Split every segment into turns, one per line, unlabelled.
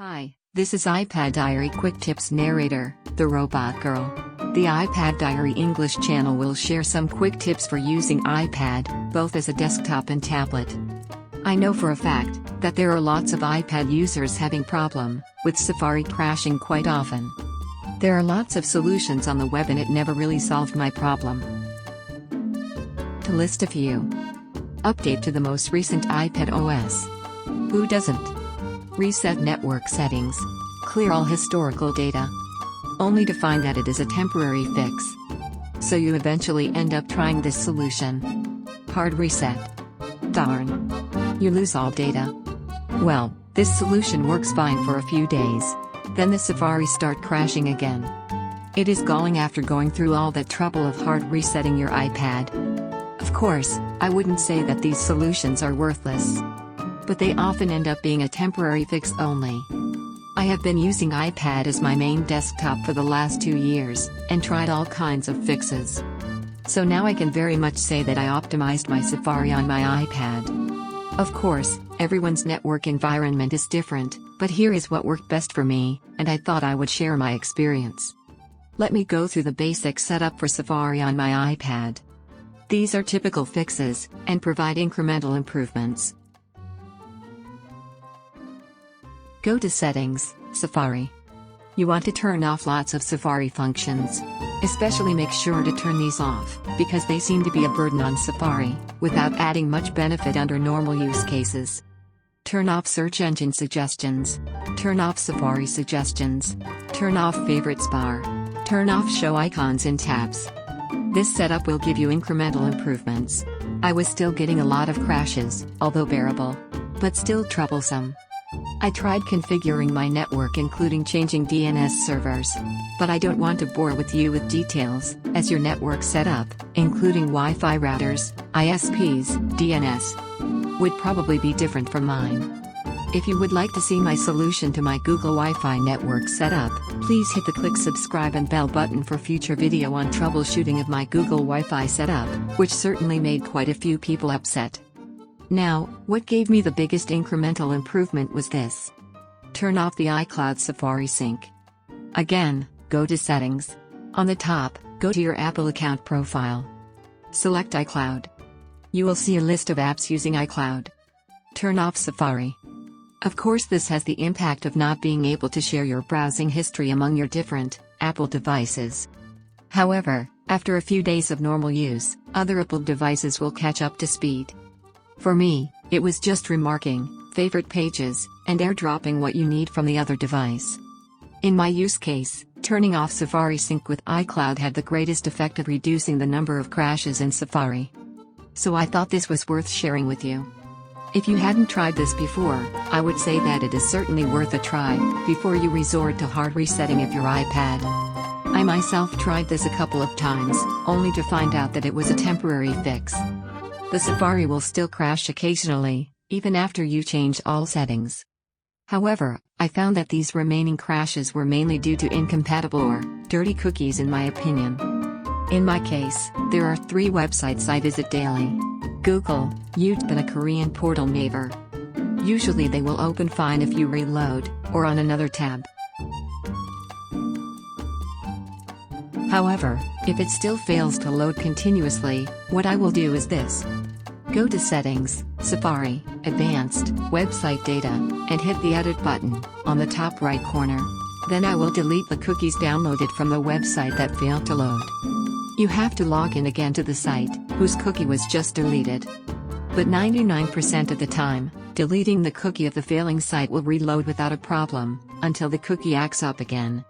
Hi, this is iPad Diary Quick Tips narrator, the Robot Girl. The iPad Diary English channel will share some quick tips for using iPad, both as a desktop and tablet. I know for a fact that there are lots of iPad users having problem with Safari crashing quite often. There are lots of solutions on the web and it never really solved my problem. To list a few. Update to the most recent iPad OS. Who doesn't? Reset network settings. Clear all historical data. Only to find that it is a temporary fix. So you eventually end up trying this solution. Hard reset. Darn. You lose all data. Well, this solution works fine for a few days. Then the Safari start crashing again. It is galling after going through all that trouble of hard resetting your iPad. Of course, I wouldn't say that these solutions are worthless. But they often end up being a temporary fix only. I have been using iPad as my main desktop for the last 2 years, and tried all kinds of fixes. So now I can very much say that I optimized my Safari on my iPad. Of course, everyone's network environment is different, but here is what worked best for me, and I thought I would share my experience. Let me go through the basic setup for Safari on my iPad. These are typical fixes, and provide incremental improvements. Go to Settings, Safari. You want to turn off lots of Safari functions. Especially make sure to turn these off, because they seem to be a burden on Safari, without adding much benefit under normal use cases. Turn off search engine suggestions. Turn off Safari suggestions. Turn off favorites bar. Turn off show icons in tabs. This setup will give you incremental improvements. I was still getting a lot of crashes, although bearable. But still troublesome. I tried configuring my network including changing DNS servers. But I don't want to bore with you with details, as your network setup, including Wi-Fi routers, ISPs, DNS, would probably be different from mine. If you would like to see my solution to my Google Wi-Fi network setup, please hit the click subscribe and bell button for future video on troubleshooting of my Google Wi-Fi setup, which certainly made quite a few people upset. Now, what gave me the biggest incremental improvement was this. Turn off the iCloud Safari sync. Again, go to Settings. On the top, go to your Apple account profile. Select iCloud. You will see a list of apps using iCloud. Turn off Safari. Of course, this has the impact of not being able to share your browsing history among your different Apple devices. However, after a few days of normal use, other Apple devices will catch up to speed. For me, it was just remarking, favorite pages, and airdropping what you need from the other device. In my use case, turning off Safari sync with iCloud had the greatest effect of reducing the number of crashes in Safari. So I thought this was worth sharing with you. If you hadn't tried this before, I would say that it is certainly worth a try, before you resort to hard resetting of your iPad. I myself tried this a couple of times, only to find out that it was a temporary fix. The Safari will still crash occasionally, even after you change all settings. However, I found that these remaining crashes were mainly due to incompatible or dirty cookies in my opinion. In my case, there are 3 websites I visit daily: Google, YouTube and a Korean portal Naver. Usually they will open fine if you reload, or on another tab. However, if it still fails to load continuously, what I will do is this. Go to Settings, Safari, Advanced, Website Data, and hit the Edit button, on the top right corner. Then I will delete the cookies downloaded from the website that failed to load. You have to log in again to the site, whose cookie was just deleted. But 99% of the time, deleting the cookie of the failing site will reload without a problem, until the cookie acts up again.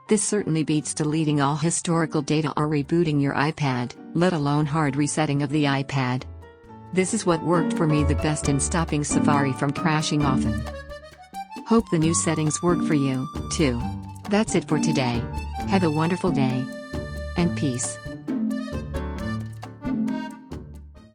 This certainly beats deleting all historical data or rebooting your iPad, let alone hard resetting of the iPad. This is what worked for me the best in stopping Safari from crashing often. Hope the new settings work for you, too. That's it for today. Have a wonderful day. And peace.